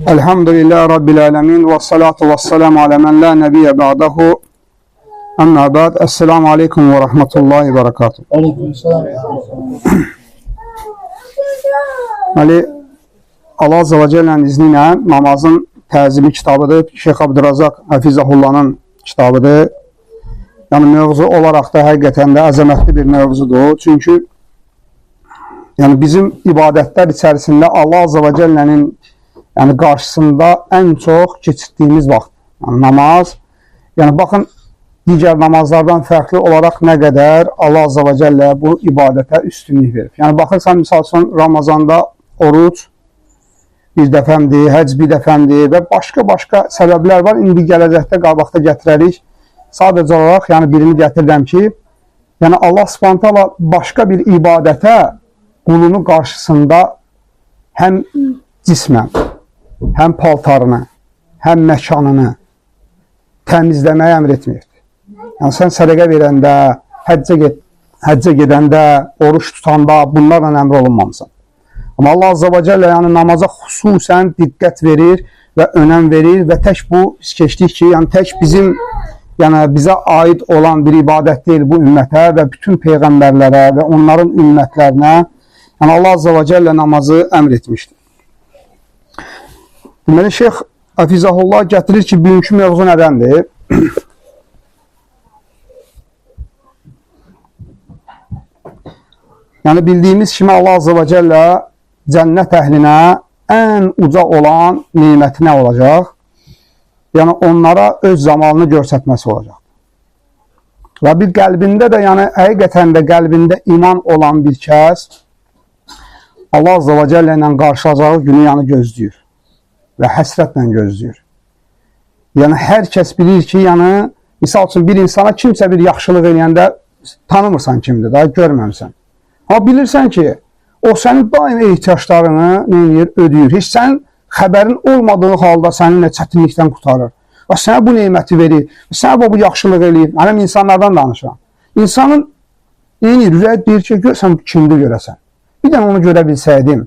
Elhamdülillah Rabbil alemin ve salatu ve selamu ala men la nebiyye ba'dahu. Amma ba'd. Esselamu aleyküm ve rahmetullahi ve berekatuhu. Aleykümselam. Allah Azze ve Celle'nin izniyle namazın təzimi kitabıdır. Şeyx Abdürazaq Həfizahullah'ın kitabıdır. Yani mövzu olarak da həqiqətən də əzəmətli bir mövzudur. Çünkü yani bizim ibadetler içerisinde Allah Azze ve Celle'nin yani karşısında en çok geçirdiğimiz vaxt. Yani namaz. Yani bakın diğer namazlardan farklı olarak ne kadar Allah Azze ve Celle bu ibadete üstünlük verir. Yani bakırsan misal üçün Ramazanda oruç bir dəfəmdir, həcc bir dəfəmdir və başka səbəblər var. İndi gələcəkdə qabaqda gətirərik. Sadəcə olaraq yani birini gətirirəm ki, yani Allah Subhanahu taala başka bir ibadete qulunun qarşısında hem cismən, hem paltarını, hem məkanını təmizləməyə əmr etmir. Yani sen sədəqə verəndə, həccə gedəndə, oruç tutanda bunlarla əmr olunmamısan. Ama Allah Azze ve Celle yani namaza xüsusən diqqət verir ve önəm verir ve tək bu keçdik ki, yani tək bizim yani bize ait olan bir ibadet değil bu ümmete ve bütün peygamberlere ve onların ümmetlerine yani Allah Azze ve Celle namazı emretmiştir. Deməli Şeyx Həfizahullah gətirir ki, bugünkü mövzu nədəndir? Yani bildiğimiz kimi Allah Azze ve Celle cennet ehline en uca olan nimeti ne olacak? Yani onlara öz zamanını göstərməsi olacak. Ve bir qəlbində de yani həqiqətən də qəlbində iman olan bir kəs Allah Azze ve Celle ilə qarşılacağı günü yani gözləyir ve həsrətlə gözləyir. Yani hər kəs bilir ki, yani misal üçün bir insana kimsə bir yaxşılıq eləyəndə tanımırsan kimdir, daha görməmsən. Ama bilirsən ki, o sənin daim ehtiyaçlarını ödəyir. Heç sənin xəbərin olmadığı halda səninlə çətinlikdən qurtarır. Və sənə bu neməti verir, sənə bu yaxşılıq eləyir. Mənəm insanlardan danışıram. İnsanın ürək deyir ki, görsən kimdir görəsən. Bir dənə onu görə bilsəydim.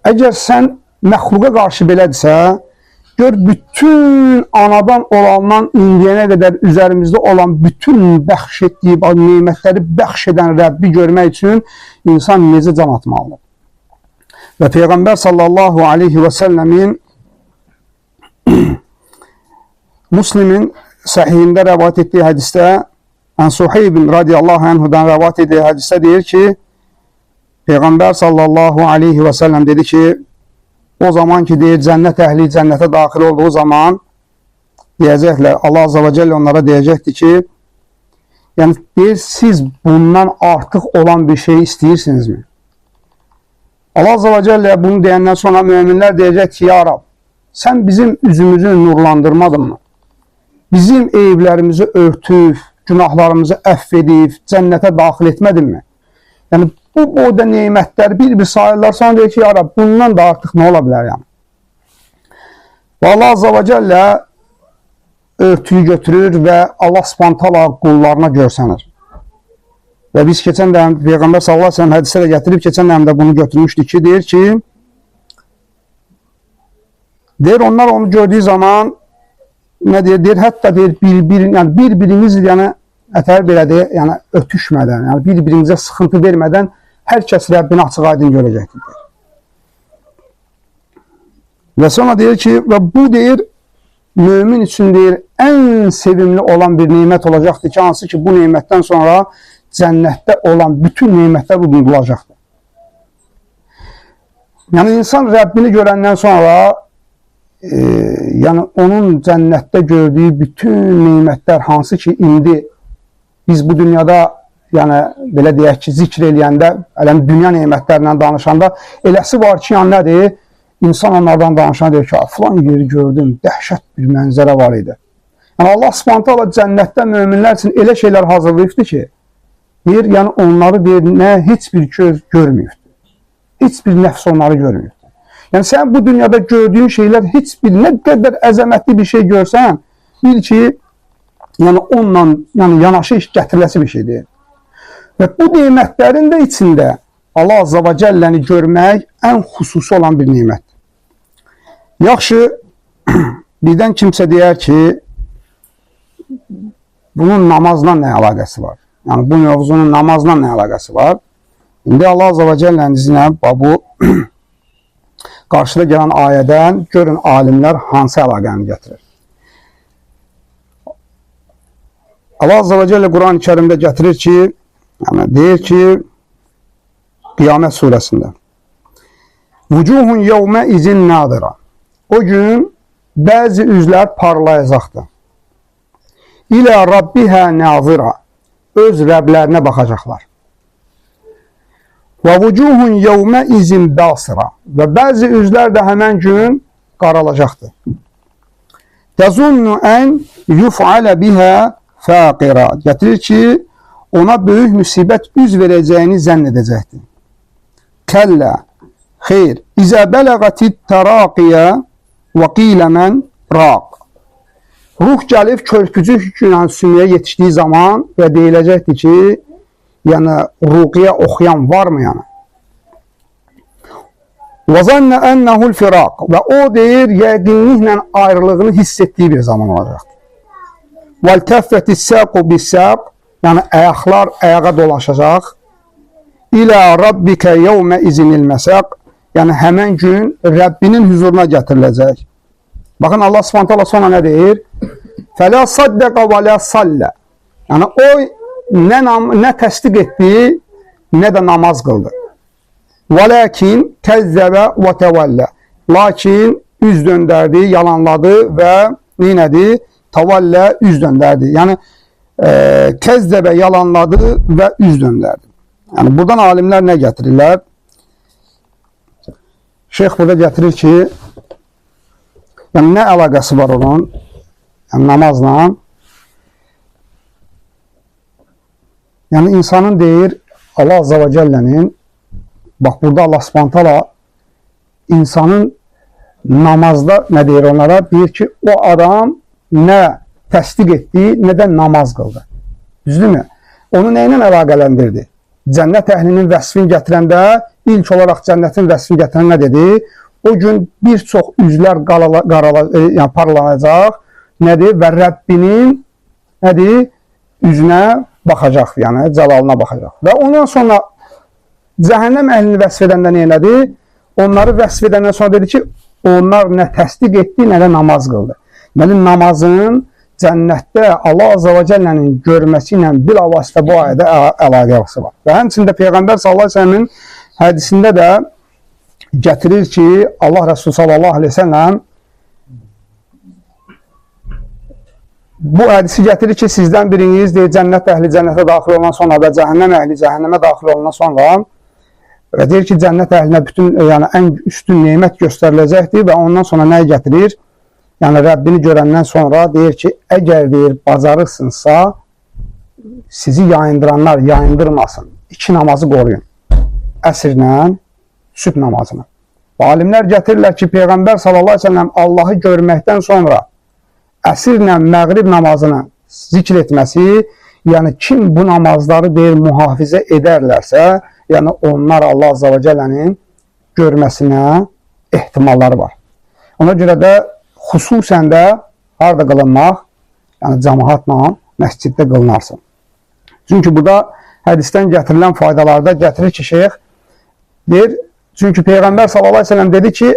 Əgər sən məxluqa qarşı belədirsə, gör bütün anadan olandan indiyənə qədər üzerimizdə olan bütün bəxş etdiyi nemətləri bəxş edən Rəbbi görmək üçün insan necə can atmalıdır. Və Peyğəmbər sallallahu aleyhi və səlləmin Müslimin səhihində rəvat etdiyi hədisdə Suheybin radiyallahu anhudan rəvat etdiyi hədisdə deyir ki, Peyğəmbər sallallahu aleyhi və səlləm dedi ki, o zaman ki deyir cənnət əhli cənnətə daxil olduğu zaman deyəcəklər, Allah Azze ve Celle onlara deyəcəkdir ki, yəni deyir siz bundan artıq olan bir şey istəyirsinizmi? Allah Azze ve Celle bunu deyəndən sonra müminlər deyəcək ki, ya Rab, sən bizim üzümüzü nurlandırmadın mı? Bizim eyiblərimizi örtüb, günahlarımızı əff edib, cənnətə daxil etmədin mi? Yəni bu boyda nemətləri bir sayırlar, sonra deyir ki, ya Rab, bundan da artıq nə ola bilər yəni? Və Allah Azze ve Celle örtüyü götürür və Allah Subhanahu taala qullarına görsənir. Və biz keçən də Peyğəmbər sallallahu aleyhi ve sellem hədisdə də gətirib, keçən də bunu götürmüşdük ki, deyir ki, deyir onlar onu gördüğü zaman ne deyir, hətta deyir bir-biriniz yəni ətər belədir, yəni ötüşmədən, yəni bir-birimizə sıxıntı vermədən hər kəs Rəbbini açıq aydın görəcəkdir. Və sonra deyir ki, və bu deyir mümin üçün deyir en sevimli olan bir nimət olacaqdır ki, hansı ki bu nimətdən sonra cənnətdə olan bütün nimətlər unudulacaqdır. Yəni insan Rəbbini görəndən sonra yani onun cənnətdə gördüyü bütün nimətlər hansı ki indi biz bu dünyada yani belə deyək ki zikr eləyəndə, dünya nimətlərindən danışanda eləsi var ki, yəni nədir? İnsan onlardan danışanda deyir ki, filan yeri gördüm, dəhşət bir mənzərə var idi. Yəni Allah Subhanahu taala cənnətdə möminlər üçün elə şeylər hazırlayıbdır ki, deyir, yəni onları deyir, nə heç bir göz görmüyor. Heç bir nəfs onları görmüyor. Yani sen bu dünyada gördüğün şeyler hiçbir ne kadar əzəmətli bir şey görsən, bil ki, yani onunla yani yanaşı iş gətiriləsi bir şey deyil. Ve bu nimətlərin də içində Allah Azze ve Celle'ni görmək ən xüsusi olan bir nimət. Yaxşı, birdən kimsə deyər ki, bunun namazla nə əlaqəsi var? Yəni, bu mövzunun namazla nə əlaqəsi var? İndi Allah Azza və Cəllənin izinə bu qarşıda gələn ayədən görün alimlər hansı əlaqəni gətirir. Allah Azza və Cəllə Quran-ı Kərimdə gətirir ki, yəni deyir ki, Qiyamət surəsində Vucuhun yevmə izin nadira. O gün bəzi üzlər parlayacaqdır. İlə Rabbihə nazira. Öz Rəblərinə baxacaqlar. Və vucuhun yevmə izin basira. Və bəzi üzlər də həmən gün qaralacaqdır. Təzunnu ən yuf'alə bihə fəqira. Gətirir ki, ona böyük müsibət üz verəcəyini zənn edəcəkdir. Kəllə, xeyr, İzə bələğətid təraqiyə və qilə mən raq. Ruh gəlib körpücük sümüyə yetişdiyi zaman və deyiləcəkdir ki, yəni ruqiyə oxuyan varmı yəni? Və zənnə ənəhul firaq. Və o deyir, yəqinliklə ayrılığını hiss etdiyi bir zaman olacaqdır. Vəl təffəti səqu bissəq. Yəni ayaqlar ayağa dolaşacaq. İlə rabbikə yevmə izinil məsəq. Yəni həmən gün Rəbbinin huzuruna gətiriləcək. Baxın Allah Subhanahu taala sonra nə deyir? Fələ saddəqə və lə sallə. Yəni o nə təsdiq etdi, nə də namaz qıldı. Vələkin kəzzəbə və təvəllə. Lakin üz döndərdi, yalanladı və neynədi? Təvəllə üz döndərdi. Yəni kəzzəbə yalanladı və üz döndərdi. Yəni buradan alimlər nə gətirirlər? Şeyx burada gətirir ki, yəni nə əlaqəsi var onun, yəni namazla? Yəni insanın deyir, Allah Azza və Cəllənin, bax burada Allah Subhanahu taala insanın namazda nə deyir onlara? Deyir ki, o adam nə təsdiq etdi, nə də namaz qıldı. Düzdürmü? Onu nə ilə əlaqələndirdi? Cənnət əhlinin vəsfini gətirəndə, ilk olaraq cənnətin vəsfini gətirən nə dedi? O gün bir çox üzlər yəni parlanacaq, nədir? Və Rəbbinin nədir? Üzünə baxacaq, yəni cəlalına baxacaq. Və ondan sonra cəhənnəm əhlini vəsf edəndə nə elədi? Onları vəsf edəndən sonra dedi ki, onlar nə təsdiq etdi, nə də namaz qıldı. Mənim namazın cənnətdə Allah Azza və Cəllənin görməsi ilə bilavasitə bu ayədə əlaqəsi var. Və həmçində Peyğəmbər sallallahu əleyhi və səlləmin hədisində də gətirir ki, Allah Rəsulü sallallahu əleyhi və səlləm bu hədisi gətirir ki, sizdən biriniz deyir, cənnət əhli cənnətə daxil olan sonra və cəhənnəm əhli cəhənnəmə daxil olan sonra və deyir ki, cənnət əhlinə bütün, yəni ən üstün nemət göstəriləcəkdir və ondan sonra nəyi gətirir? Yəni Rəbbini görəndən sonra deyir ki, əgər deyir, bacarırsınızsa sizi yayındıranlar yayındırmasın. İki namazı qoruyun. Əsrlə sübh namazını. Və alimlər gətirirlər ki, Peyğəmbər sallallahu əleyhi və səlləm Allahı görməkdən sonra əsrlə məğrib namazını zikr etməsi, yəni kim bu namazları deyir, mühafizə edərlərsə, yəni onlar Allah Azza və Cəllənin görməsinə ehtimalları var. Ona görə də xüsusən də harada qılınmaq, yəni cəmaatla məsciddə qılınarsın. Çünki burada hədisdən gətirilən faydalarda gətirir ki, şeyx deyir, çünki Peyğəmbər sallallahu əleyhi və səlləm dedi ki,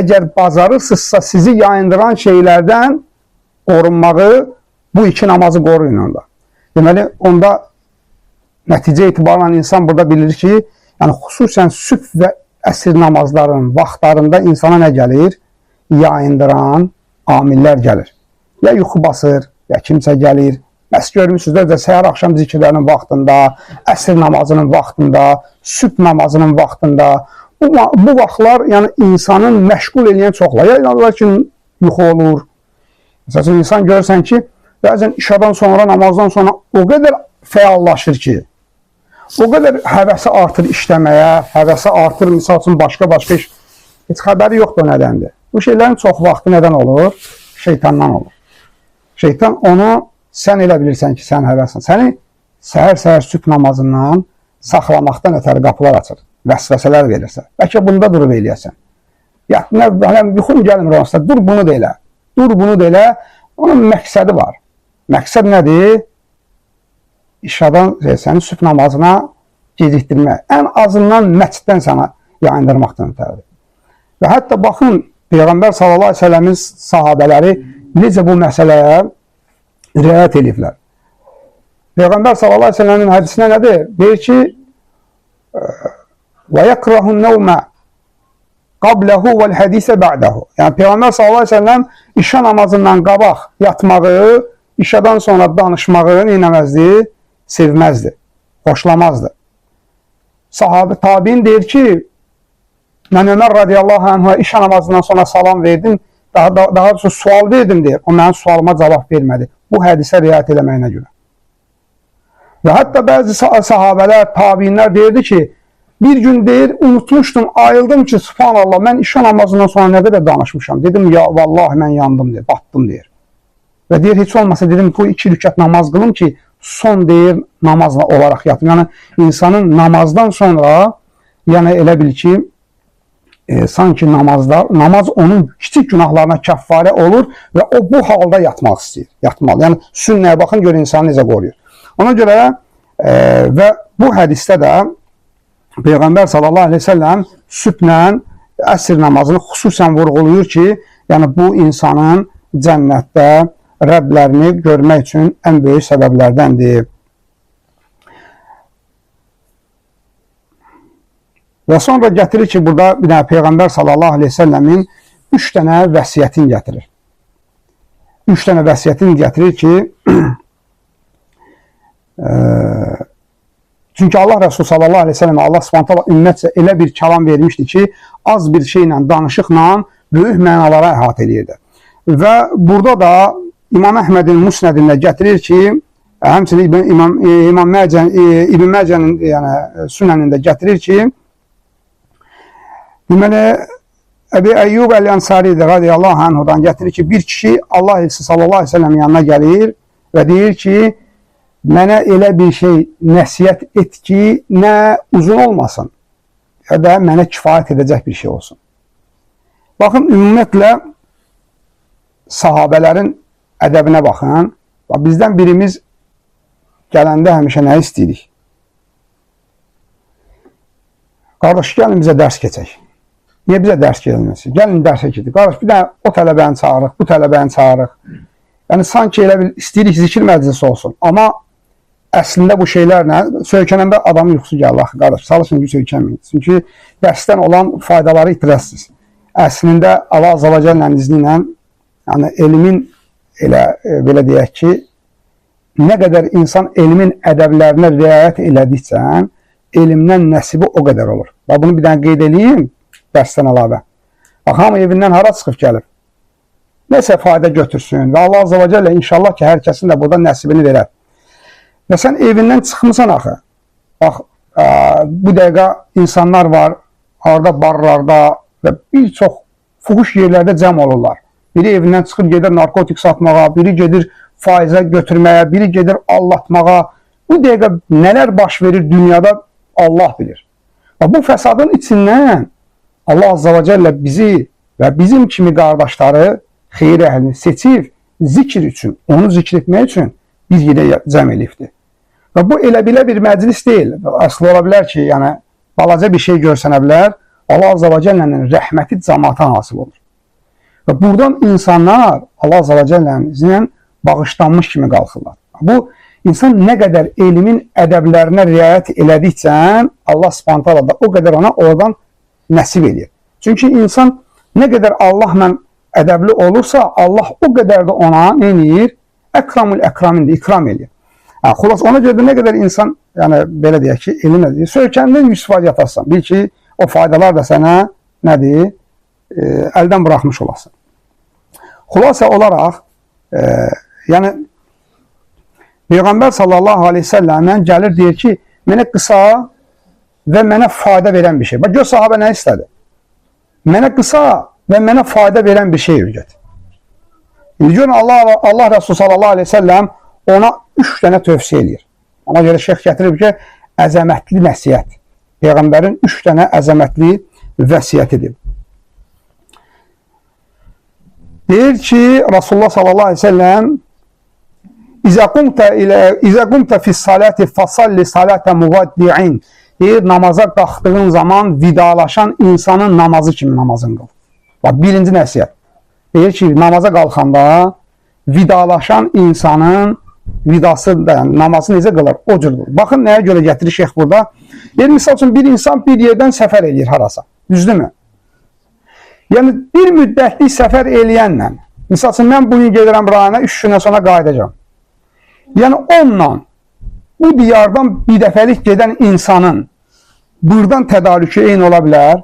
əgər bacarırsınızsa sizi yayındıran şeylərdən qorunmağı, bu iki namazı qoruyun onda. Deməli, onda nəticə etibarla insan burada bilir ki, yəni xüsusən sübh və əsr namazların vaxtlarında insana nə gəlir? Yayındıran amillər gəlir. Ya yuxu basır, ya kimsə gəlir. Bəs görmüşsünüz də səhər axşam zikirlərinin vaxtında, əsr namazının vaxtında, sübh namazının vaxtında, bu vaxtlar yəni insanın məşğul edən çoxlar. Ya lakin yuxu olur. Məsələn, insan görürsən ki, bəzən işadan sonra, namazdan sonra o qədər fəallaşır ki, o qədər həvəsi artır işləməyə, həvəsi artır, misal üçün başqa-başqa iş. Heç xəbəri yoxdur nədəndir. Bu şeylərin çox vaxtı nədən olur? Şeytandan olur. Şeytan onu, sən elə bilirsən ki, sən həvəsin. Səni səhər-səhər sübh namazından saxlamaqdan ötəri qapılar açır. Vəsvəsələr verirsə. Bəlkə bunda durub eləyəsən. yuxum gəlmir onsuz da, dur bunu da elə. Dur bunu da elə. Onun məqsədi var. Məqsəd nədir? İşadan səni sübh namazına gecikdirmək. Ən azından məsciddən sana yayındırmaqdan ötəridir. Və hətta baxın, Peyğəmbər sallallahu aleyhi ve sellemin sahabələri necə bu məsələyə riayət ediblər. Peyğəmbər sallallahu aleyhi ve sellemin hədisinə nədir? Deyir ki, وَيَكْرَهُ النَّوْمَ قَبْلَهُ وَالْحَدِيثَ بَعْدَهُ. Yəni, Peyğəmbər sallallahu aleyhi ve sellem işə namazından qabaq yatmağı, işədən sonra danışmağı neynəməzdi? Sevməzdi, xoşlamazdı. Sahabe tabiin deyir ki, mən Ömər radiyallahu anh'a işə namazından sonra salam verdim, daha doğrusu sual verdim deyir. O mənim sualıma cavab vermədi. Bu hədisə riayət eləməyinə görə. Və hətta bəzi sahabələr, tabiinlər deyirdi ki, bir gün deyir, unutmuşdum, ayıldım ki, subhanallah, mən işə namazından sonra nə qədər danışmışam. Dedim, ya vallahi mən yandım deyir, batdım deyir. Və deyir, heç olmasa dedim, bu 2 rükət namaz qılım ki, son deyir, namazla olaraq yatım. Yəni, insanın namazdan sonra, yəni elə bil ki, sanki namaz onun kiçik günahlarına kəffarə olur və o bu halda yatmaq istəyir, yatmalı. Yəni, sünnəyə baxın, gör insanı necə qoruyur. Ona görə və bu hədisdə də Peyğəmbər sallallahu aleyhi ve sellem sübhlə əsr namazını xüsusən vurğuluyur ki, yəni bu insanın cənnətdə Rəblərini görmək üçün ən böyük səbəblərdəndir. Və sonra gətirir ki, burada bir dənə Peyğəmbər sallallahu aleyhi ve sellemin 3 dənə vəsiyyətini gətirir. 3 dənə vəsiyyətini gətirir ki, çünki Allah Resulü sallallahu aleyhi ve sellem Allah subhanahu ümmətcə elə bir kəlam vermişdi ki, az bir şeylə, danışıqla böyük mənalara əhatə edirdi. Və burada da İmam Əhmədin Musnədində gətirir ki, həmçinin İmam İbn Məcənin yəni, Sünənində gətirir ki, deməli, Əbi Əyyub Əl-Ənsari radiyallahu anhudan gətirir ki, bir kişi Allah elçisi sallallahu aleyhi ve sellem yanına gəlir və deyir ki, mənə elə bir şey nəsiyyət et ki, nə uzun olmasın, ya da mənə kifayət edəcək bir şey olsun. Baxın, ümumiyyətlə, sahabələrin ədəbinə baxın. Bizdən birimiz gələndə həmişə nə istəyirik? Qardaş, gəlin bizə dərs keçək. Niyə bizə dərs gəlməsi? Gəlin dərsə keçək. Qardaş, bir dənə o tələbəni çağırıq, bu tələbəni çağırıq. Yəni, sanki elə bir istəyirik zikir məclisi olsun. Amma əslində bu şeylərlə söykənəndə adamın yuxusu gəlir. Axı, qardaş, çalışın ki, söykənməyin. Çünki dərsdən olan faydaları itirəsiniz. Əslində Allah Azza və Cəllənin izni ilə yəni, elmin elə, belə deyək ki, nə qədər insan elmin ədəblərinə riayət elədikcə, elmdən nəsibi o qədər olur. Və bunu bir dənə qeyd edeyim, dərsdən əlavə. Bax, hamı evindən hara çıxıb gəlir? Nəsə fayda götürsün və Allah Azza və Cəllə inşallah ki, hər kəsin də burada nəsibini verər. Və sən evindən çıxmısan axı. Bax, bu dəqiqə insanlar var, orada barlarda və bir çox fuhuş yerlərdə cəm olurlar. Biri evindən çıxıb gedir narkotik satmağa, biri gedir faizə götürməyə, biri gedir allatmağa. Bu dəqiqə nələr baş verir dünyada Allah bilir. Və bu fəsadın içindən Allah Azza və Cəllə bizi və bizim kimi qardaşları, xeyir əhlini seçib, zikr üçün, onu zikr etmək üçün bir yerə cəm elibdir. Və bu elə-belə bir məclis deyil. Aslı ola bilər ki, yəni, balaca bir şey görsənə bilər, Allah Azza və Cəllənin rəhməti cəmaata hasıl olur. Və buradan insanlar Allah Azza və Cəllənin izni bağışlanmış kimi qalxırlar. Bu, insan nə qədər elmin ədəblərinə riayət elədikcə, Allah Subhanahu taala da o qədər ona oradan nəsib edir. Çünki insan nə qədər Allahla ədəbli olursa, Allah o qədər də ona nə edir? Əkramül əkramindir, ikram edir. Xülas, ona görə də nə qədər insan, yəni belə deyək ki, elm edir, söykəndə 100% yatarsan. Bil ki, o faydalar da sənə nədir? Əldən buraxmış olasın. Xülasə olaraq, yəni, Peyğəmbər sallallahu aleyhi ve sellem'dən gəlir, deyir ki, mənə qısa və mənə fayda verən bir şey. Bax, gör sahabə nə istədi? Mənə qısa və mənə fayda verən bir şey öyrət. İndi görün, Allah Resulü sallallahu aleyhi ve sellem ona 3 dənə tövsiyə edir. Ona görə şeyx gətirib ki, əzəmətli nəsiyyət. Peyğəmbərin 3 dənə əzəmətli vəsiyyət edib. Deyir ki, Rasulullah sallallahu aleyhi ve sellem İzə qumtə fis-salati fasalli salətə muvaddi'in. Deyir, namaza qalxdığın zaman vidalaşan insanın namazı kimi namazın qıl. Bax, birinci nəsiyyət. Deyir ki, namaza qalxanda vidalaşan insanın vidası da, namazı necə qılır? O cürdür. Baxın, nəyə görə gətirir şeyx burada? Deyir, misal üçün, bir insan bir yerdən səfər edir harasa. Düzdürmü? Yəni, bir müddətlik səfər eləyənlə, misal üçün, mən bugün gedirəm rayona, 3 gündən sonra qayıdacam. Yəni, onunla bu diyardan bir dəfəlik gedən insanın buradan tədarükü eyni ola bilər.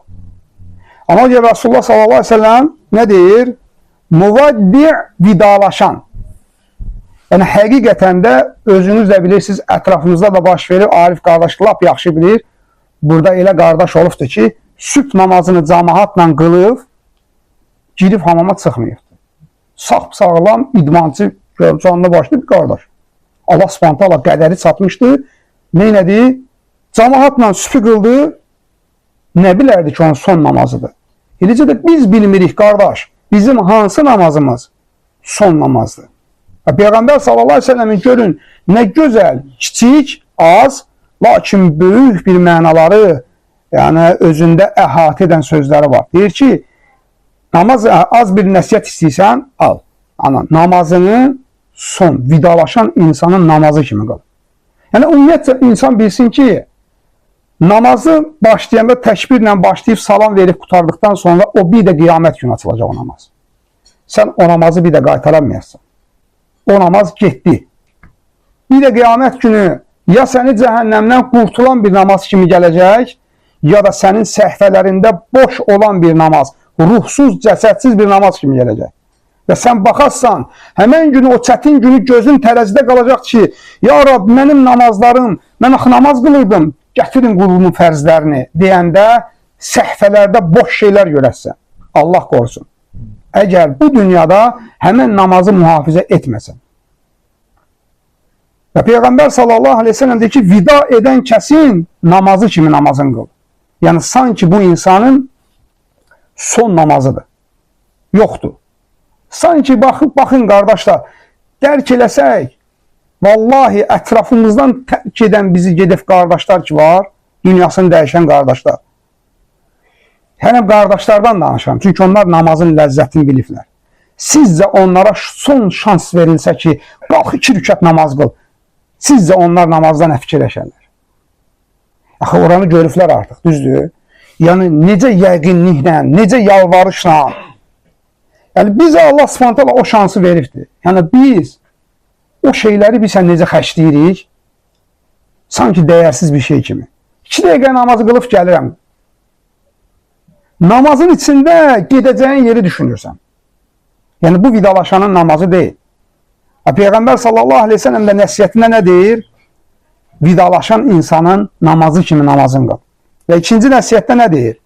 Amma deyir, Rasulullah sallallahu aleyhi ve sellem nə deyir? Muvaddi' vidalaşan. Yəni, həqiqətən də özünüz də bilirsiniz, ətrafımızda da baş verir, Arif qardaş lap yaxşı bilir. Burada elə qardaş olubdur ki, sübh namazını cəmaatla qılıb, girib hamama çıxmayıbdır. Sağlam, idmancı, canlı başlı bir qardaş. Allah subhanahu ta'ala qədəri çatmışdı. Neynədi? Cəmaatla sübh qıldı, nə bilərdi ki, onun son namazıdır. Eləcə də biz bilmirik, qardaş, bizim hansı namazımız son namazdır. Peyğəmbər sallallahu aleyhi ve sellemin görün, nə gözəl, kiçik, az, lakin böyük bir mənaları, yəni özündə əhatə edən sözləri var. Deyir ki, namaz, az bir nəsiyyət istəyirsən, al. Namazını son, vidalaşan insanın namazı kimi qıl. Yəni, ümumiyyətcə, insan bilsin ki, namazı başlayanda təkbirlə başlayıb salam verib qutardıqdan sonra o bir də qiyamət günü açılacaq o namaz. Sən o namazı bir də qaytaramayasın. O namaz getdi. Bir də qiyamət günü ya səni cəhənnəmdən qurtulan bir namaz kimi gələcək, ya da sənin səhvələrində boş olan bir namaz, ruhsuz, cəsədsiz bir namaz kimi gələcək. Və sən baxarsan, həmən günü, o çətin günü gözün tərəzidə qalacaq ki, ya Rab, mənim namazlarım, mən axı namaz qılırdım, gətirin qulumun fərzlərini deyəndə səhvələrdə boş şeylər görəsən. Allah qorusun. Əgər bu dünyada həmən namazı mühafizə etməsən. Və Peyğəmbər sallallahu aleyhi ve sellem deyir ki, vida edən kəsin namazı kimi namazın qıl. Yəni, sanki bu insanın son namazıdır. Yoxdur. Sanki baxın qardaşlar, dərk eləsək, vallahi ətrafımızdan tərk edən bizi gedib qardaşlar ki var, dünyasını dəyişən qardaşlar. Həm qardaşlardan danışıram, çünki onlar namazın ləzzətini biliblər. Sizcə onlara son şans verilsə ki, qalx 2 rükət namaz qıl, sizcə onlar namazdan nə fikirləşərlər? Axı, oranı görüblər artıq, düzdür? Yəni, necə yəqinliklə, necə yalvarışla. Yəni, bizə Allah subhanahu o şansı veribdir. Yəni, biz o şeyləri bilsən necə xərcləyirik, sanki dəyərsiz bir şey kimi. 2 dəqiqə namazı qılıb gəlirəm. Namazın içində gedəcəyin yeri düşünürsən. Yəni, bu vidalaşanın namazı deyil. Peyğəmbər sallallahu aleyhi ve sellem də nəsiyyətində nə deyir? Vidalaşan insanın namazı kimi namazın qıl. Və ikinci nəsiyyətdə nə deyir?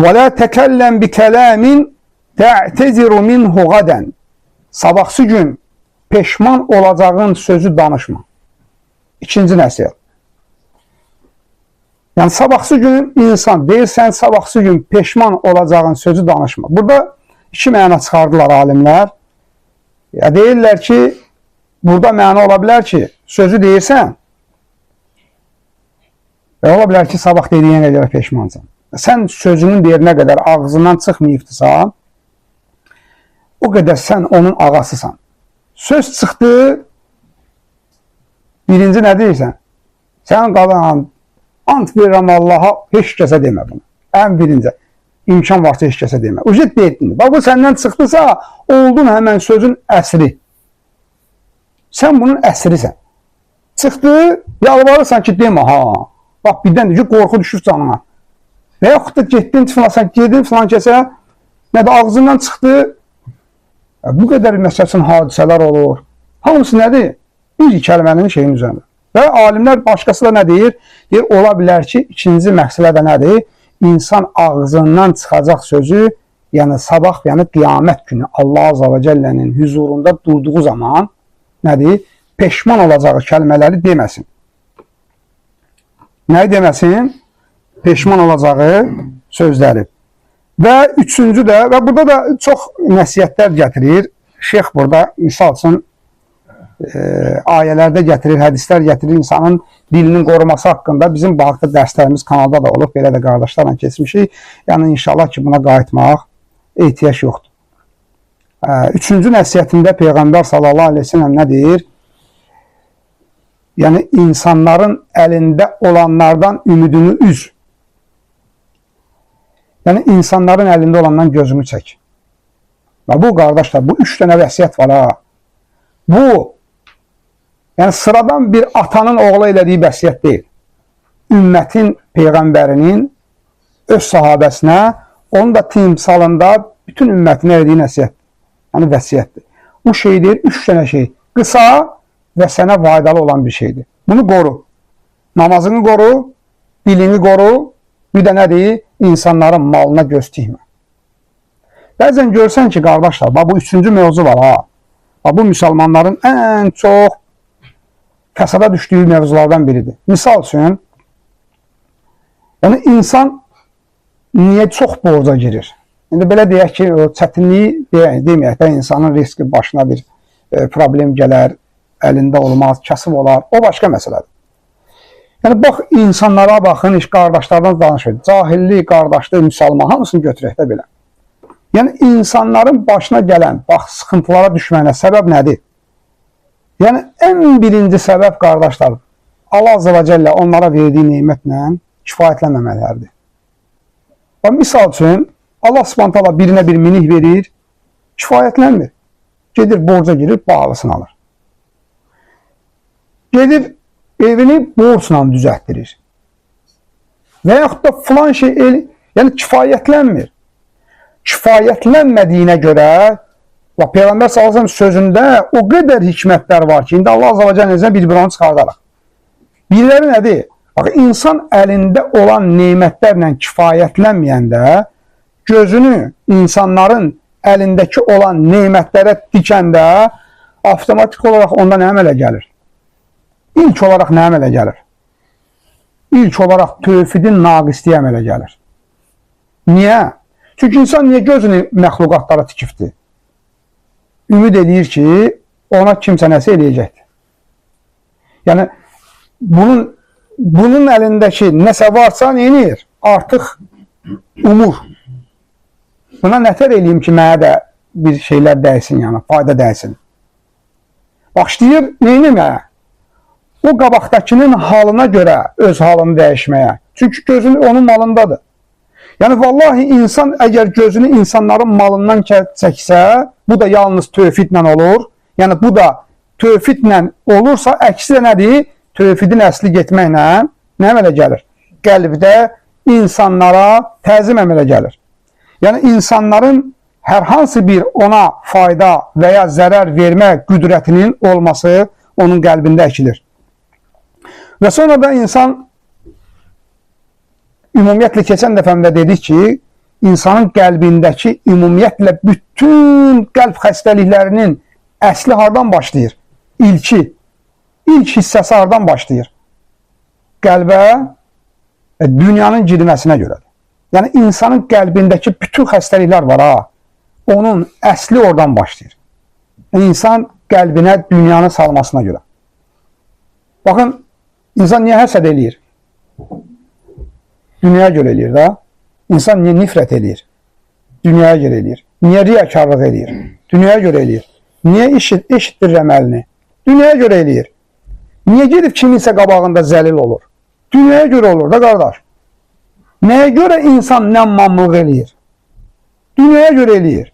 وَلَا تَكَلَّمْ بِكَلَامٍ تَعْتَزِرُ مِنْهُ غَدًا. Sabahsı gün peşman olacağın sözü danışma. İkinci nəsiyyət. Yəni, sabahsı gün insan deyirsən, sabahsı gün peşman olacağın sözü danışma. Burada 2 məna çıxardılar alimlər. Deyirlər ki, burada məna ola bilər ki, sözü deyirsən, ola bilər ki, sabah dediyin elə peşmansan. Sən sözünün yerinə qədər ağzından çıxmayıbdırsa, o qədər sən onun ağasısan. Söz çıxdı, birinci nə deyirsən? Sən qalan, ant verirəm Allaha, heç kəsə demə bunu. Ən birinci, imkan varsa heç kəsə demə. Ucud deyildin. Bax, bu səndən çıxdısa, oldun həmən sözün əsri. Sən bunun əsrisən. Çıxdı, yalvarırsan ki, demə, ha. Bax, birdən deyir ki, qorxu düşür canına. Və yaxud da getdin, filasan, gedin filan kəsə, nə də ağzından çıxdı, bu qədər məsəlsin hadisələr olur. Hamısı nədir? Bir kəlmənin şeyin üzərində. Və alimlər başqası da nə deyir? Deyir, ola bilər ki, ikinci məqsələ də nədir? İnsan ağzından çıxacaq sözü, yəni sabah, yəni qiyamət günü Allah Azza və Cəllənin huzurunda durduğu zaman nədir? Peşman olacağı kəlmələri deməsin. Nəyi deməsin? Peşman olacağı sözləri. Və üçüncü də, və burada da çox nəsiyyətlər gətirir. Şeyx burada, misal üçün, ayələrdə gətirir, hədislər gətirir, insanın dilinin qoruması haqqında bizim bu haqda dərslərimiz kanalda da olub, belə də qardaşlarla keçmişik. Yəni, inşallah ki, buna qayıtmaq ehtiyac yoxdur. Üçüncü nəsiyyətində Peyğəmbər sallallahu aleyhi ve sellem nə deyir? Yəni, insanların əlində olanlardan ümidini üz. Yəni, insanların əlində olandan gözünü çək. Və bu, qardaşlar, bu 3 dənə vəsiyyət var, ha. Bu, yəni, sıradan bir atanın oğlu elədiyi vəsiyyət deyil. Ümmətin, Peyğəmbərinin öz sahabəsinə, onun da timsalında bütün ümmətinə elədiyi nəsiyyət, yəni vəsiyyətdir. Bu şeydir, 3 dənə şey. Qısa və sənə faydalı olan bir şeydir. Bunu qoru. Namazını qoru, dilini qoru, bir də nədir? İnsanların malına göz tikmə. Bəzən görsən ki, qardaşlar, bu 3-cü mövzu var, ha. Bu, müsəlmanların ən çox fəsada düşdüyü mövzulardan biridir. Misal üçün, yəni, insan niyə çox borca girir? İndi belə deyək ki, çətinliyi deməyək də, insanın riski başına bir problem gələr, əlində olmaz, kasıb olar, o başqa məsələdir. Yəni, bax, insanlara baxın, qardaşlardan danışır. Cahillik, qardaşlıq, müsəlman, hamısını götürək də belə. Yəni, insanların başına gələn, bax, sıxıntılara düşməyinə səbəb nədir? Yəni, ən birinci səbəb, qardaşlar, Allah Azze və Cəllə onlara verdiyi neymətlə kifayətlənməmələridir. Misal üçün, Allah Subhanahu birinə bir minik verir, kifayətlənmir. Gedir, borca girir, bağlısını alır. Gedir, evini borcla düzəltdirir. Və yaxud da filan şey, yəni kifayətlənmir. Kifayətlənmədiyinə görə, Peyğəmbər sallallahu sözündə o qədər hikmətlər var ki, indi Allah Azze və Cəllə bir-bir onu çıxardaraq. Biriləri nədir? İnsan əlində olan neymətlərlə kifayətlənməyəndə, gözünü insanların əlindəki olan neymətlərə dikəndə, avtomatik olaraq onda nə əmələ gəlir? İlk olaraq nə əmələ gəlir? İlk olaraq tövhidin naqisliyi əmələ gəlir. Niyə? Çünki insan niyə gözünü məxluqatlara tikibdir? Ümid edir ki, ona kimsə nəsə eləyəcəkdir. Yəni, bunun əlindəki nəsə varsa, neyinir? Artıq umur. Buna nətər eləyim ki, mənə də bir şeylər dəysin, yəni, fayda dəysin. Başlayır, neynəməyə? O qabaqdakının halına görə öz halını dəyişməyə. Çünki gözünü onun malındadır. Yəni, vallahi insan əgər gözünü insanların malından çəksə, bu da yalnız tövhidlə olur. Yəni, bu da tövhidlə olursa, əksi də nədir? Tövhidin əsli getməklə nə əmələ gəlir? Qəlbdə insanlara təzim əmələ gəlir. Yəni, insanların hər hansı bir ona fayda və ya zərər vermə qüdrətinin olması onun qəlbində əkilir. Və sonra da insan, ümumiyyətlə keçən dəfəmdə dedik ki, insanın qəlbindəki ümumiyyətlə bütün qəlb xəstəliklərinin əsli hardan başlayır? İlk hissəsi hardan başlayır? Qəlbə dünyanın girməsinə görədir. Yəni, insanın qəlbindəki bütün xəstəliklər var, ha, onun əsli oradan başlayır. İnsan qəlbinə dünyanı salmasına görə. Baxın, İnsan niyə həsəd eləyir? Dünyaya görə eləyir da. İnsan niyə nifrət eləyir? Dünyaya görə eləyir. Niyə riyakarlıq eləyir? Dünyaya görə eləyir. Niyə eşitdirir əməlini? Dünyaya görə eləyir. Niyə gedib kiminsə qabağında zəlil olur? Dünyaya görə olur da, qardaş. Nəyə görə insan nəmmamlıq eləyir? Dünyaya görə eləyir.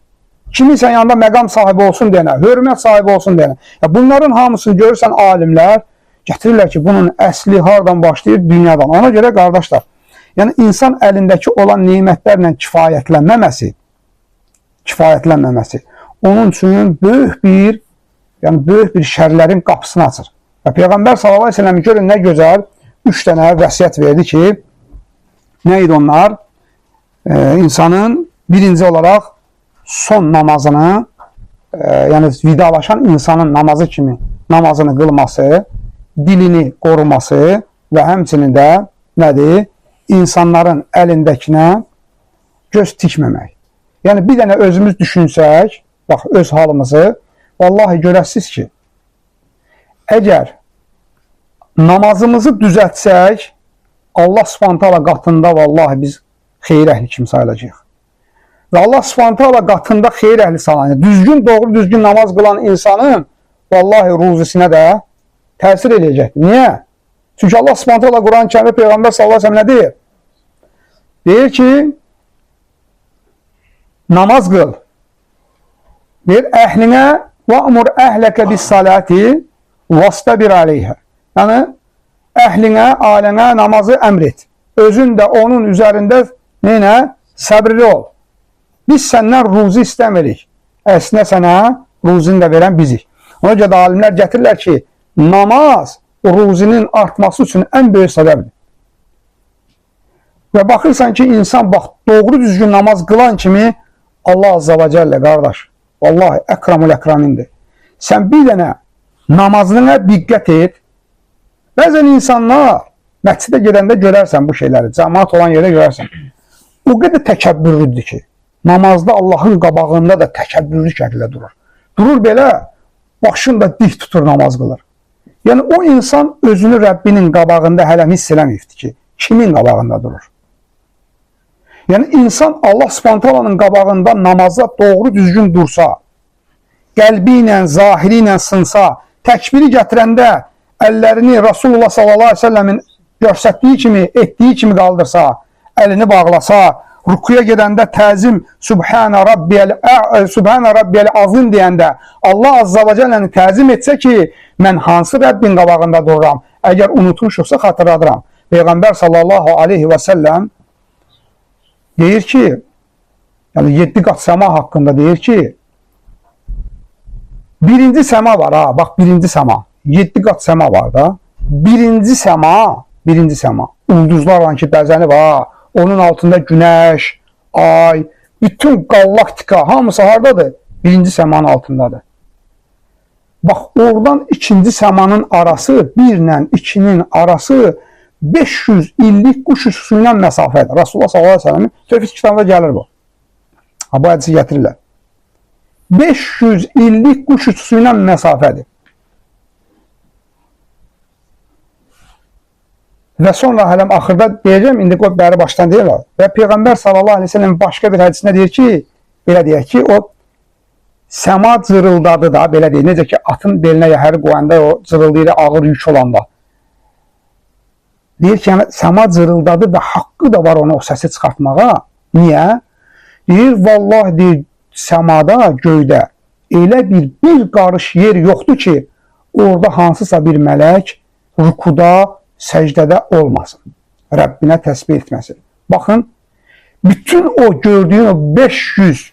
Kiminsə yanında məqam sahibi olsun deyənə, hörmət sahibi olsun deyənə. Bunların hamısını görürsən alimlər, gətirirlər ki, bunun əsli hardan başlayır? Dünyadan. Ona görə, qardaşlar, yəni insan əlindəki olan neymətlərlə kifayətlənməməsi, onun üçün böyük bir şərlərin qapısını açır. Və Peyğəmbər sallallahu aleyhi ve sellem görün nə gözəl 3 dənə vəsiyyət verdi ki, nə idi onlar? İnsanın birinci olaraq son namazını, yəni vidalaşan insanın namazı kimi namazını qılması, dilini qoruması və həmçinin də nədir? İnsanların əlindəkinə göz tikməmək. Yəni bir dənə özümüz düşünsək, bax öz halımızı, vallahi görəsiz ki, əgər namazımızı düzəltsək, Allah Subhanahu taala qatında vallahi biz xeyir əhli kimi sayılacağıq. Və Allah Subhanahu taala qatında xeyir əhli sayılacaq. Düzgün, doğru, düzgün namaz qılan insanın vallahi ruzisinə də təsir edəcəkdir. Niyə? Çünki Allah Subhanahu taala Quran-ı Kərimdə Peyğəmbər sallallahu əleyhi və səlləm nə deyir? Deyir ki, namaz qıl. Deyir, əhlinə və'mur əhləkə bis-salati vastabir aleyhə. Yəni, əhlinə, ailənə namazı əmr et. Özün də onun üzərində neyinə? Səbirli ol. Biz səndən ruzi istəmirik. Əslində sənə ruzini də verən bizik. Ona görə də alimlər gətirirlər ki, namaz ruzinin artması üçün ən böyük səbəbdir. Və baxırsan ki, insan bax, doğru düzgün namaz qılan kimi Allah Azza və Cəllə, qardaş, vallahi əkramul əkramindir. Sən bir dənə namazına diqqət et. Bəzən insanlar məscidə gedəndə görərsən bu şeyləri, cəmaat olan yerdə görərsən. O qədər təkəbbürlüdür ki, namazda Allahın qabağında da təkəbbürlü şəkildə durur. Durur belə, başını da dik tutur, namaz qılır. Yəni o insan özünü Rəbbinin qabağında hələ hiss eləməyibdir ki, kimin qabağında durur? Yəni insan Allah Subhanahu taalanın qabağında namazda doğru düzgün dursa, qəlbi ilə, zahiri ilə sınsa, təkbiri gətirəndə əllərini Rasulullah sallallahu əleyhi və səlləmin göstərdiyi kimi, etdiyi kimi qaldırsa, əlini bağlasa, rukuya gedəndə təzim Subhana Rabbiyəl azim deyəndə Allah Azza və Cəlləni təzim etsə ki, mən hansı Rəbbin qabağında dururam? Əgər unutmuşuqsa xatırladıram. Peyğəmbər sallallahu aleyhi və səlləm deyir ki, yəni 7 qat səma haqqında deyir ki, birinci səma var ha, bax birinci səma, 7 qat səma var da, birinci səma, ulduzlarla ki bəzənib ha, onun altında günəş, ay, bütün galaktika hamısı hardadır? Birinci səmanın altındadır. Bax, oradan ikinci səmanın arası, 1 ilə 2-nin arası 500 illik quş uçuşu ilə məsafədir. Rasulullah sallallahu əleyhi və səlləmin Tövhid kitabında gəlir bu. Bu hədisi gətirirlər. 500 illik quş uçuşu ilə məsafədir. Və sonra hələm axırda deyəcəm, indi qoy bəri başdan deyirlər. Və Peyğəmbər sallallahu əleyhi və səlləm başqa bir hədisində deyir ki, belə deyək ki, o səma cırıldadı da, belə deyir. Necə ki, atın belinə yəhəri qoyanda o cırıldayır, ağır yük olanda. Deyir ki, yəni, səma cırıldadı və haqqı da var ona o səsi çıxartmağa. Niyə? Deyir, vallahi deyir, səmada, göydə elə bir qarış yer yoxdur ki, orada hansısa bir mələk rükuda, səcdədə olmasın. Rəbbinə təsbih etməsin. Baxın, bütün o gördüyün o 500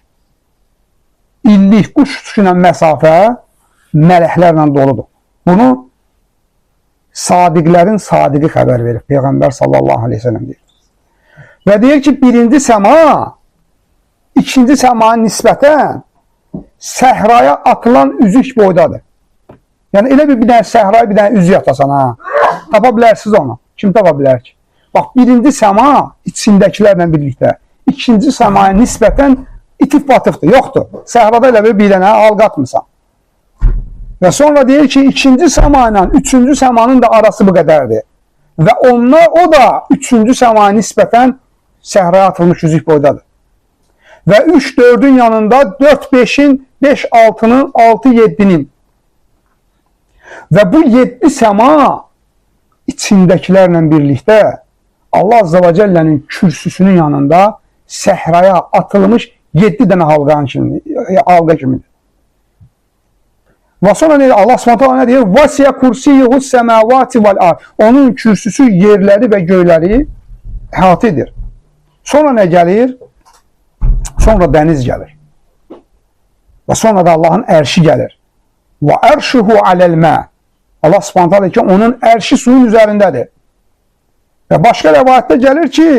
illik quş uçuşu ilə məsafə mələklərlə doludur. Bunu sadiqlərin sadiqi xəbər verir. Peyğəmbər sallallahu aleyhi ve sellem deyir. Və deyir ki, birinci səma, ikinci səmaya nisbətən səhraya atılan üzük boydadır. Yəni, elə bir dənə səhraya bir dənə üzük atasan, ha. Tapa bilərsiniz onu. Kim tapa bilər ki? Bax, birinci səma içindəkilərlə birlikdə, ikinci səmaya nisbətən itib batıbdır, yoxdur. Səhrada elə bir dənə alq atmırsan. Və sonra deyir ki, ikinci səma ilə üçüncü səmanın da arası bu qədərdir. Və o da üçüncü səmaya nisbətən səhraya atılmış üzük boydadır. Və 3-4-ün yanında 4-5-in, 5-6-nın, 6-7-nin. Və bu 7 səma içindəkilərlə birlikdə Allah Azza və Cəllənin kürsüsünün yanında səhraya atılmış 7 dənə halqa kimidir. Və sonra Allah Subhanahu nə deyir? Vəsiyə kursiyyuhus səmavati vəl ard. Onun kürsüsü yerləri və göyləri əhatə edir. Sonra nə gəlir? Sonra dəniz gəlir. Və sonra da Allahın ərşi gəlir. Və ərşuhu aləl-mə. Allah Subhanahu deyir ki, onun ərşi suyun üzərindədir. Və başqa rəvayətdə gəlir ki,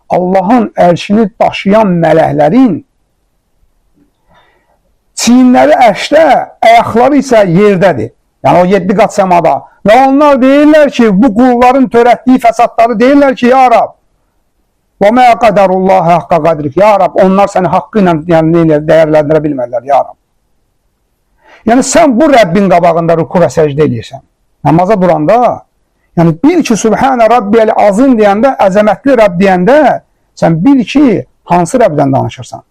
Allahın ərşini daşıyan mələklərin çiyinləri ərşdə, ayaqları isə yerdədir. Yəni o 7 qat səmada. Və onlar deyirlər ki, bu qulların törətdiyi fəsadları deyirlər ki, ya Rab, Və mə qədərullah haqqa qədrik. Ya Rab, onlar səni haqqı ilə dəyərləndirə bilmədilər, ya Rab. Yəni, sən bu Rəbbin qabağında ruku və səcdə edirsən. Namaza duranda, yəni, bil ki, Subhanə Rabbiyəl azim deyəndə, əzəmətli Rəbb deyəndə, sən bil ki, hansı Rəbdən danışırsan?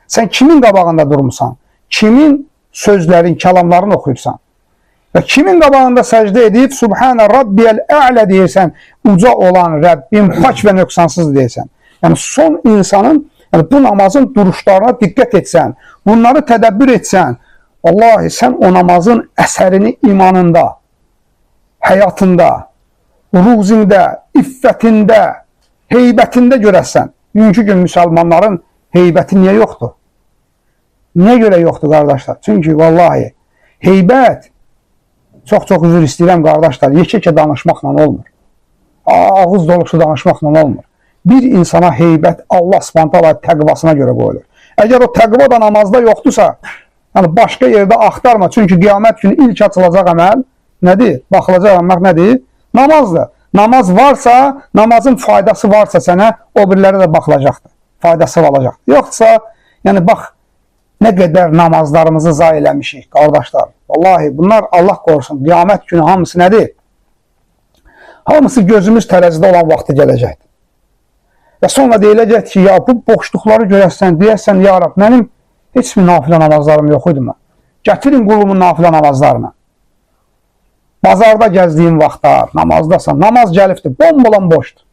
Sən kimin qabağında durmuşsan? Kimin sözlərin, kəlamlarını oxuyursan? Və kimin qabağında səcdə edib, Subhanə Rabbiyəl ə'lə deyirsən, uca olan Rəbbim, pak və nöqsansız deyirsən. Yəni, son insanın, yəni, bu namazın duruşlarına diqqət etsən, bunları tədəbbür etsən, vallahi sən o namazın əsərini imanında, həyatında, ruzində, iffətində, heybətində görəsən. Bugünkü gün müsəlmanların heybəti niyə yoxdur? Niyə görə yoxdur, qardaşlar? Çünki, vallahi, heybət, çox-çox üzr istəyirəm, qardaşlar, yekə-yekə danışmaqla olmur. Ağız dolusu danışmaqla olmur. Bir insana heybət Allah Subhanahu təqvasına görə qoyulur. Əgər o təqva da namazda yoxdursa, yəni başqa yerdə axtarma. Çünki qiyamət günü ilk açılacaq əməl nədir? Baxılacaq əməl nədir? Namazdır. Namaz varsa, namazın faydası varsa sənə, o birilərə də baxılacaqdır. Faydası olacaq. Yoxsa, yəni bax, nə qədər namazlarımızı zayi eləmişik, qardaşlar. Vallahi, bunlar Allah qorusun. Qiyamət günü hamısı nədir? Hamısı gözümüz tərəzidə olan vaxtı gələcəkdir. Və sonra deyiləcək ki, ya bu boşluqları görəsən, deyəsən, ya Rab, mənim heç bir nafilə namazlarım yox idi mən. Gətirin qulumun nafilə namazlarını. Bazarda gəzdiyim vaxtlar, namazdasan, namaz gəlibdir, bombolan boşdur.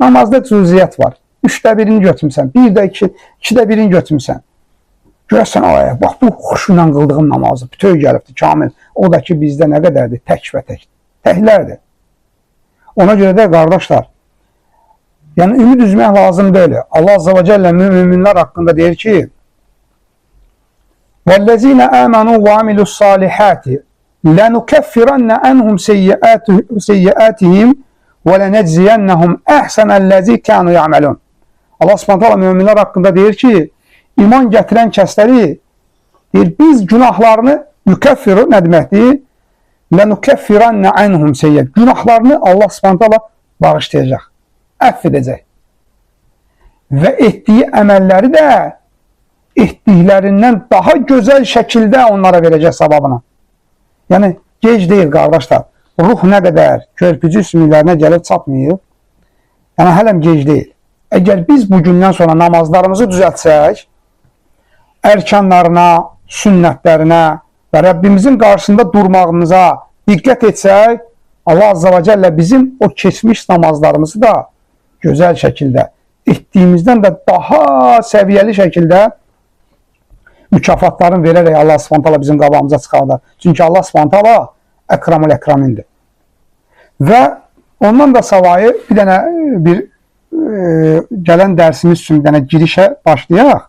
Namazda cüziyyət var. 3də 1-ini götürmüsən, 1də 2, 2də 1-ini götürmüsən. Görəsən, bax, bu xuşuyla qıldığım namazı, bütöv gəlibdir, kamil. O da ki, bizdə nə qədərdir? Tək və tək. Təklərdir. Ona görə də, qardaşlar, yəni, ümid üzmək lazım deyil. Allah Azze və Cəllə müminlər haqqında deyir ki, وَالَّذِينَ آمَنُوا وَعَمِلُوا الصَّالِحَاتِ لَنُكَفِّرَنَّ عَنْهُمْ سَيِّئَاتِهِمْ وَلَنَجْزِيَنَّهُمْ أَحْسَنَ الَّذِي كَانُوا يَعْمَلُونَ. Allah Subhanahu müminlər haqqında deyir ki, iman gətirən kəsləri deyir, biz günahlarını yükəffiru nə deməkdir? لَنُكَفِّرَنَّ عَنْهُمْ سَيِّئَاتِهِمْ. Günahlarını Allah Subhanahu bağışlayacaq, əff edəcək. Və etdiyi əməlləri də etdiklərindən daha gözəl şəkildə onlara verəcək savabına. Yəni, gec deyil, qardaşlar. Ruh nə qədər körpücü sümüklərinə gəlib çatmayıb, yəni hələm gec deyil. Əgər biz bugündən sonra namazlarımızı düzəltsək, ərkanlarına, sünnətlərinə və Rəbbimizin qarşısında durmağımıza diqqət etsək, Allah Azze və Cəllə bizim o keçmiş namazlarımızı da gözəl şəkildə, etdiyimizdən də daha səviyyəli şəkildə mükafatların verərək Allah Subhanahu bizim qabağımıza çıxardır. Çünki Allah Subhanahu Əkramul Əkramindir. Və ondan da savayı bir dənə gələn dərsimiz üçün bir dənə girişə başlayaq.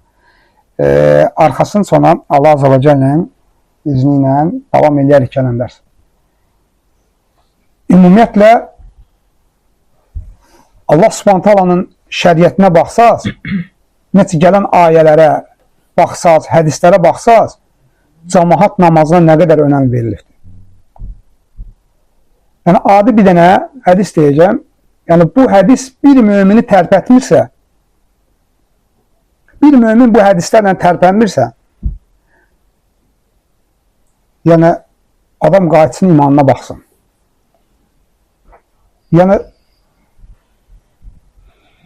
Arxasını sonra Allah Azze və Cəllənin izni ilə davam edərik gələn dərs. Ümumiyyətlə, Allah Subhanahu şəriətinə baxsaz, necə gələn ayələrə baxsaz, hədislərə baxsaz, cəmaət namazına nə qədər önəm verilir. Yəni, adi bir dənə hədis deyəcəm. Yəni, bu hədis bir mümini tərpətmirsə, bir mümin bu hədislərlə tərpənmirsə, yəni, adam qayıtsın imanına baxsın. Yəni,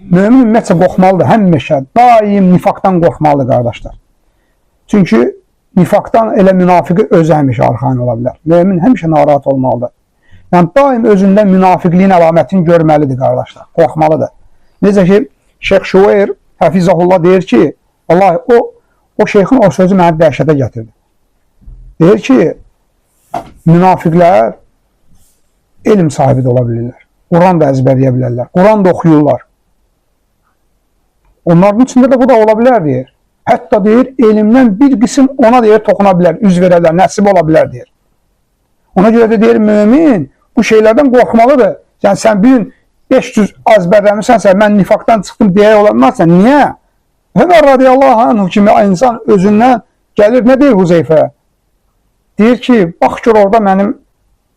mümin ümumiyyətcə qorxmalıdır, həmişə, daim nifaqdan qorxmalıdır, qardaşlar. Çünki nifaqdan elə münafiqi özü həmişə arxain ola bilər. Mümin həmişə narahat olmalıdır. Yəni, daim özündə münafiqliyin əlamətini görməlidir, qardaşlar, qorxmalıdır. Necə ki, Şeyx Şuveyr, Həfizəhullah deyir ki, Allah, o şeyxin o sözü məni dəhşətə gətirdi. Deyir ki, münafiqlər elm sahibi də ola bilirlər. Quran da əzbərləyə bilərlər. Quran da oxuyurlar. Onların içində də bu da ola bilər, deyir. Hətta deyir, elmdən bir qism ona deyir, toxuna bilər, üz verərlər, nəsib ola bilər, deyir. Ona görə də deyir, mümin bu şeylərdən qorxmalıdır. Yəni, sən bir gün 500 əzbərləmisənsə, mən nifaqdan çıxdım deyə olanlarsa, niyə? Ömər radiyallahu anh kimi insan özündən gəlir, nə deyir Huzeyfə? Deyir ki, bax ki, orada mənim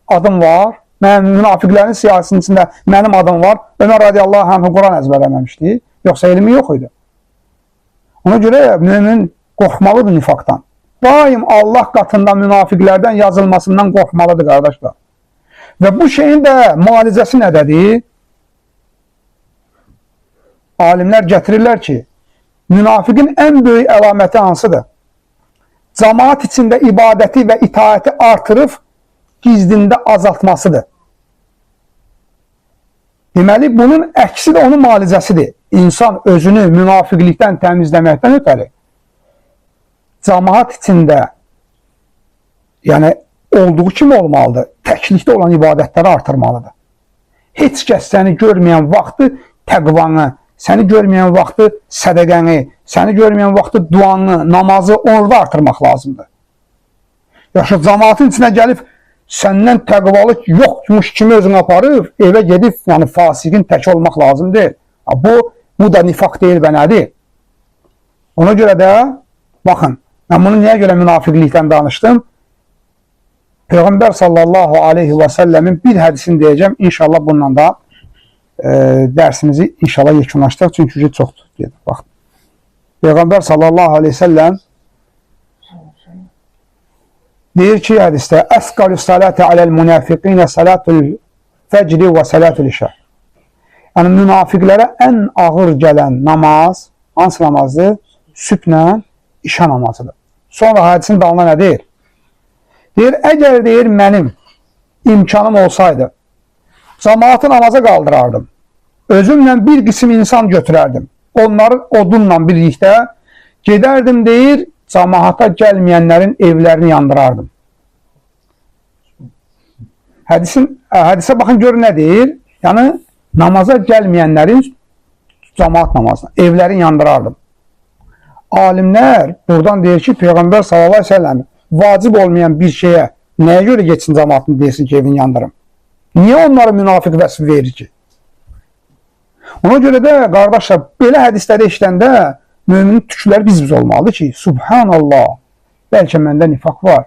adım var, mənim münafiqlərin siyasinin içində mənim adım var, Ömər radiyallahu anh Quran əzbərləməmişdi. Yoxsa elmi yox idi. Ona görə mümin qorxmalıdır nifaqdan. Daim Allah qatında münafiqlərdən yazılmasından qorxmalıdır qardaşlar. Və bu şeyin də müalicəsi nədədir? Alimlər gətirirlər ki, münafiqin ən böyük əlaməti hansıdır? Cəmaat içində ibadəti və itaəti artırıb gizlində azaltmasıdır. Deməli, bunun əksi də onun müalicəsidir. İnsan özünü münafiqlikdən təmizləməkdən ötəri cəmaat içində yəni olduğu kimi olmalıdır. Təklikdə olan ibadətləri artırmalıdır. Heç kəs səni görməyən vaxtı təqvanı, səni görməyən vaxtı sədəqəni, səni görməyən vaxtı duanı, namazı orada artırmaq lazımdır. Yaxşı, cəmaatın içinə gəlib səndən təqvalı yoxmuş kimi özünü aparıb, evə gedib, yəni fasiqin tək olmaq lazım deyil. Bu da nifaq deyil və nədir? Ona görə də, baxın, mən bunu niyə görə münafiqlikdən danışdım? Peyğəmbər sallallahu aleyhi və səlləmin bir hədisini deyəcəm. İnşallah bununla da dərsimizi inşallah yekunlaşdıraq. Çünki çoxdur. Baxın. Peyğəmbər sallallahu aleyhi və səlləm deyir ki, hədisdə əsqalü salati aləl münafiqinə salatul fəcri və salatul işə. Yəni, münafiqlərə ən ağır gələn namaz hansı namazdır? Sübhlə işə namazıdır. Sonra hədisin dalına nə deyir? Deyir, əgər deyir, mənim imkanım olsaydı, cəmaatı namaza qaldırardım. Özümlə bir qism insan götürərdim. Onları odunla birlikdə gedərdim, deyir, cəmaata gəlməyənlərin evlərini yandırardım. Hədisə baxın, görün nə deyir? Yəni, namaza gəlməyənlərin cəmaat namazına, evlərini yandırardım. Alimlər buradan deyir ki, Peyğəmbər sallallahu aleyhi ve sellem vacib olmayan bir şeyə nəyə görə geçsin cəmaatını deyirsin ki, evini yandırım? Niyə onlara münafiq vəsf verir ki? Ona görə də, qardaşlar, belə hədisləri işləndə müminin tükləri biz olmalıdır ki, subhanallah, bəlkə məndə nifaq var.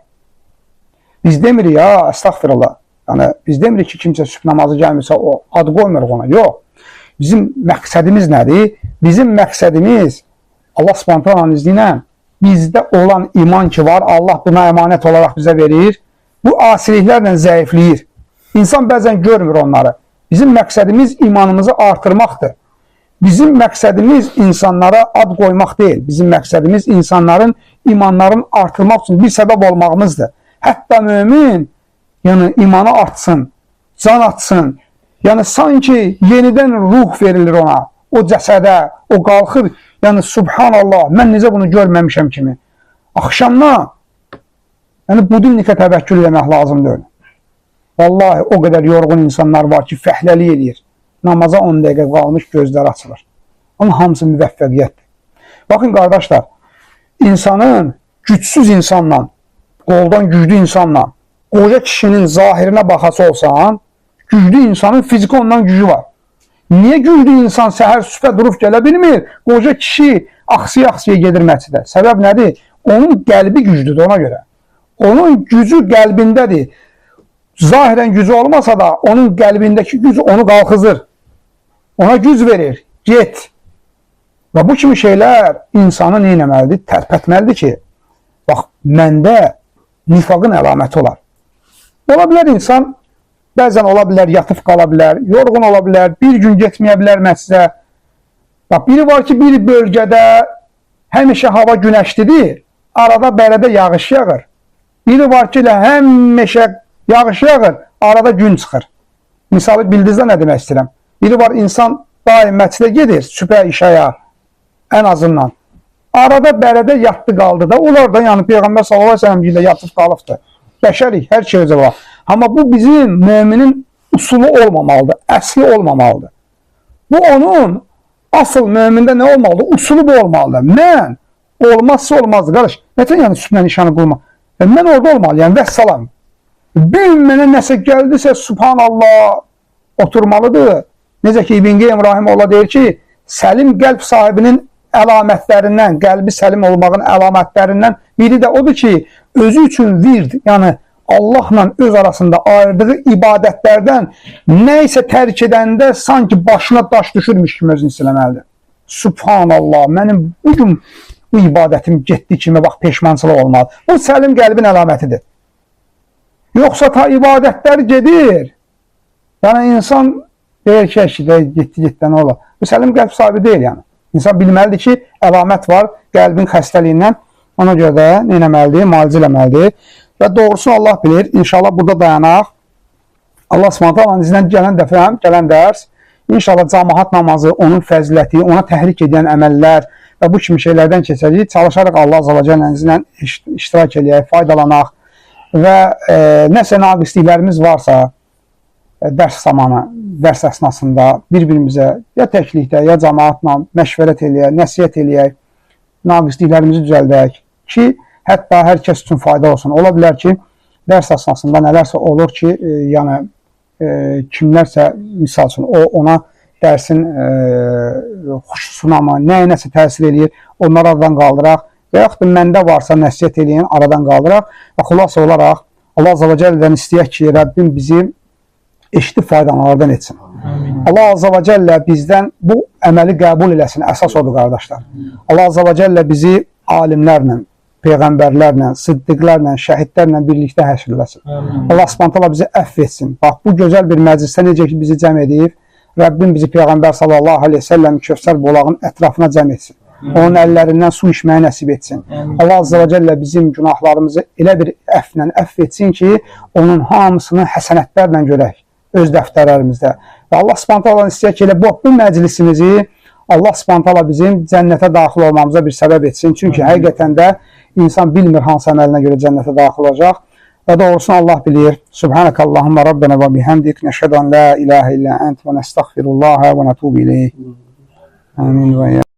Biz demirik, ya, əstəğfirullah. Yəni, biz demirik ki, kimsə sübh namazı gəlmirsə, o ad qoymuruq ona. Yox. Bizim məqsədimiz nədir? Bizim məqsədimiz Allah Subhanahu izni ilə bizdə olan iman ki var, Allah buna əmanət olaraq bizə verir. Bu asiliklərlə zəifləyir. İnsan bəzən görmür onları. Bizim məqsədimiz imanımızı artırmaqdır. Bizim məqsədimiz insanlara ad qoymaq deyil. Bizim məqsədimiz insanların imanlarını artırmaq üçün bir səbəb olmağımızdır. Hətta mümin yəni imanı artsın, can atsın. Yəni sanki yenidən ruh verilir ona. O cəsədə, o qalxır. Yəni subhanallah, mən necə bunu görməmişəm kimi. Axşamdan yəni budilnikə təvəkkül eləmək lazımdır. Vallahi o qədər yorğun insanlar var ki, fəhləlik edir. Namaza 10 dəqiqə qalmış gözləri açılır. Onun hamısı müvəffəqiyyətdir. Baxın qardaşlar, insanın gücsüz insanla, qoldan güclü insanla, qoca kişinin zahirinə baxası olsan, güclü insanın fiziki ondan gücü var. Niyə güclü insan səhər sübhə durub gələ bilmir? Qoca kişi axsiya-axsiya gedir məscidə. Səbəb nədir? Onun qəlbi güclüdür ona görə. Onun gücü qəlbindədir. Zahirən gücü olmasa da onun qəlbindəki güc onu qalxızır. Ona güc verir. Get. Və bu kimi şeylər insanı nə etməlidir? Tərpətməlidir ki, bax, məndə nifaqın əlaməti olar. Ola bilər insan, bəzən ola bilər, yatıb qala bilər, yorğun ola bilər, bir gün getməyə bilər məscidə. Bax, biri var ki, bir bölgədə həmişə hava günəşlidir, arada bərədə yağış yağır. Biri var ki, həmişə yağış yağır, arada gün çıxır. Misalı bildinizdə nə demək istəyirəm? Biri var, insan daim məscidə gedir, sübhə işaya, ən azından. Arada bərədə yatdı qaldı da, onlar da yəni Peyğəmbər sallallahu əleyhi və səlləm ilə yatıb qalıbdı. Bəşərik, hər şey özə var. Amma bu bizim müminin usulu olmamalıdır, əsli olmamalıdır. Bu onun asıl mümində nə olmalıdır? Usulu bu olmalıdır. Mən olmazsa olmazdır. Qardaş, nətən yəni sübhlə nişanı qılma? Mən orada olmalıyam, vəssalam. Bir gün mənə nəsə gəldisə, subhanallah, oturmalıdır. Necə ki, İbn Qeym Rahimullah deyir ki, səlim qəlb sahibinin əlamətlərindən, qəlbi səlim olmağın əlamətlərindən biri də odur ki, özü üçün vird, yəni Allahla öz arasında ayırdığı ibadətlərdən nə isə tərk edəndə sanki başına daş düşürmüş kimi özünü hiss eləməlidir. Subhanallah, mənim bugün bu ibadətim getdi kimi bax peşmançılıq olmalı. Bu səlim qəlbin əlamətidir. Yoxsa ta ibadətlər gedir. Yəni insan deyir ki, getdi nə olar. Bu səlim qəlb sahibi deyil yəni. İnsan bilməlidir ki, əlamət var qəlbin xəstəliyindən. Ona görə də nə etməlidir? Müalicə etməlidir. Və doğrusunu Allah bilir. İnşallah burada dayanaq. Allah Subhanahu taalanın izindən gələn dərs İnşallah cəmaət namazı, onun fəziləti, ona təhrik edən əməllər və bu kimi şeylərdən keçəcəyik. Çalışaraq Allah Azza və Cəllənin izni ilə iştirak eləyək, faydalanaq və nəsə naqisliklərimiz varsa dərs zamanı, dərs əsnasında bir-birimizə ya təklikdə, ya cəmaatla məşvərət eləyək, nəsihət eləyək, naqisliklərimizi düzəldək ki, hətta hər kəs üçün fayda olsun. Ola bilər ki, dərs əsnasında nələrsə olur ki, yəni kimlərsə, misal üçün, ona dərsin xuşusuna mı, nəyə-nəsə təsir eləyir, onları aradan qaldıraq və yaxud da məndə varsa nəsiyyət eləyən aradan qaldıraq və xülasə olaraq Allah Azza və Cəllədən istəyək ki, Rəbbim bizi eşitib faydalanlardan etsin. Allah Azza və Cəllə bizdən bu əməli qəbul eləsin, əsas odur, qardaşlar. Allah Azza və Cəllə bizi alimlərlə, peyğəmbərlərlə, sıddiqlərlə, şəhidlərlə birlikdə həşrləsin. Allah Subhanahu bizi əfv etsin. Bax, bu gözəl bir məclisdə necə ki bizi cəm edib, Rəbbim bizi Peyğəmbər sallallahu aleyhi ve sellem Kövsər bulağın ətrafına cəm etsin. Onun əllərindən su içməyi nəsib etsin. Allah Azza və Cəllə bizim günahlarımızı elə bir əfvlə əfv etsin ki, onun hamısını həsənətlərlə görək öz dəftərlərimizdə. Və Allah Subhanahu istəyir ki, elə bu məclisimizi Allah Subhanahu bizim cənnətə daxil olmamıza bir səbəb etsin. Çünki həqiqətən də insan bilmir hansı əməlinə görə cənnətə daxil olacaq. Və doğrusunu Allah bilir. Subhanəkallahumma Rabbena və bihamdik. Nəşhədən la ilahə illə ənt və nəstəğfirullaha və nətubu ileyh. Amin və ya.